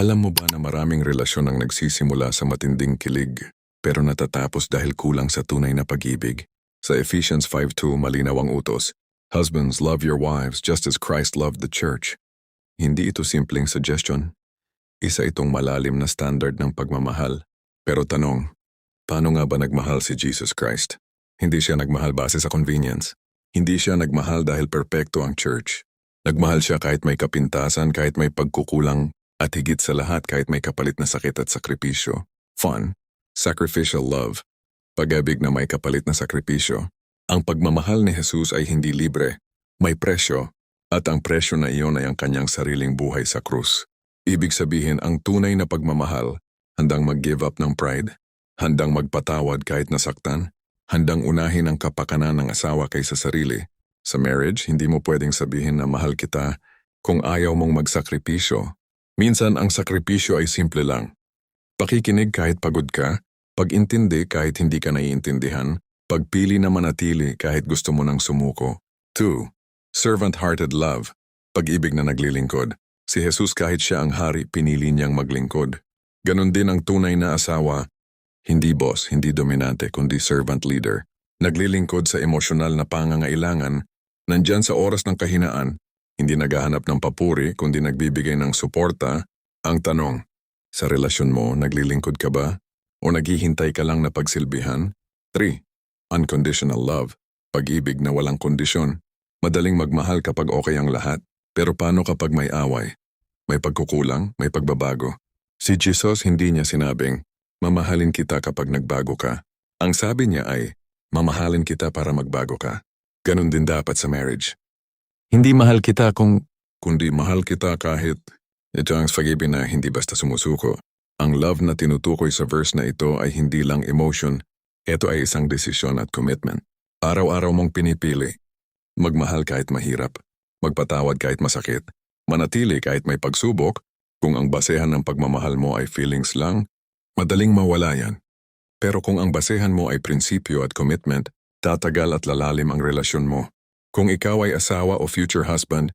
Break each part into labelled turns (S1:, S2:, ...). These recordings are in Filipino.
S1: Alam mo ba na maraming relasyon ang nagsisimula sa matinding kilig, pero natatapos dahil kulang sa tunay na pag-ibig? Sa Ephesians 5:2 malinaw ang utos, "Husbands, love your wives just as Christ loved the church." Hindi ito simpleng suggestion. Isa itong malalim na standard ng pagmamahal. Pero tanong, paano nga ba nagmahal si Jesus Christ? Hindi siya nagmahal base sa convenience. Hindi siya nagmahal dahil perpekto ang church. Nagmahal siya kahit may kapintasan, kahit may pagkukulang, at higit sa lahat kahit may kapalit na sakit at sakripisyo. Fun, sacrificial love, pag-ibig na may kapalit na sakripisyo. Ang pagmamahal ni Jesus ay hindi libre, may presyo, at ang presyo na iyon ay ang kanyang sariling buhay sa krus. Ibig sabihin, ang tunay na pagmamahal, handang mag-give up ng pride, handang magpatawad kahit nasaktan, handang unahin ang kapakanan ng asawa kaysa sarili. Sa marriage, hindi mo pwedeng sabihin na mahal kita kung ayaw mong magsakripisyo. Minsan ang sakripisyo ay simple lang. Pakikinig kahit pagod ka, pag-intindi kahit hindi ka naiintindihan, pagpili na manatili kahit gusto mo nang sumuko. 2. Servant-hearted love, pag-ibig na naglilingkod. Si Jesus kahit siya ang hari, pinili niyang maglingkod. Ganon din ang tunay na asawa, hindi boss, hindi dominante, kundi servant leader. Naglilingkod sa emosyonal na pangangailangan, nandyan sa oras ng kahinaan, hindi naghahanap ng papuri kundi nagbibigay ng suporta. Ang tanong, sa relasyon mo, naglilingkod ka ba? O naghihintay ka lang na pagsilbihan? 3. Unconditional love, pag-ibig na walang kondisyon. Madaling magmahal kapag okay ang lahat, pero paano kapag may away? May pagkukulang, may pagbabago. Si Jesus hindi niya sinabing, mamahalin kita kapag nagbago ka. Ang sabi niya ay, mamahalin kita para magbago ka. Ganon din dapat sa marriage. Hindi mahal kita kundi mahal kita kahit. Ito ang pag-ibig na hindi basta sumusuko. Ang love na tinutukoy sa verse na ito ay hindi lang emotion. Ito ay isang desisyon at commitment. Araw-araw mong pinipili. Magmahal kahit mahirap. Magpatawad kahit masakit. Manatili kahit may pagsubok. Kung ang basehan ng pagmamahal mo ay feelings lang, madaling mawala yan. Pero kung ang basehan mo ay prinsipyo at commitment, tatagal at lalalim ang relasyon mo. Kung ikaw ay asawa o future husband,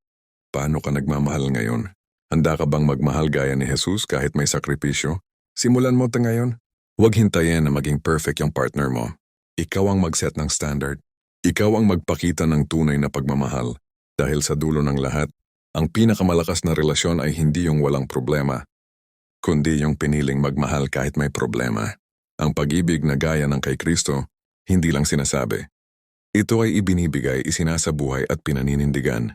S1: paano ka nagmamahal ngayon? Handa ka bang magmahal gaya ni Jesus kahit may sakripisyo? Simulan mo ito ngayon. Huwag hintayin na maging perfect yung partner mo. Ikaw ang mag-set ng standard. Ikaw ang magpakita ng tunay na pagmamahal. Dahil sa dulo ng lahat, ang pinakamalakas na relasyon ay hindi yung walang problema, kundi yung piniling magmahal kahit may problema. Ang pag-ibig na gaya ng kay Kristo, hindi lang sinasabi. Ito ay ibinibigay, isinasabuhay at pinaninindigan.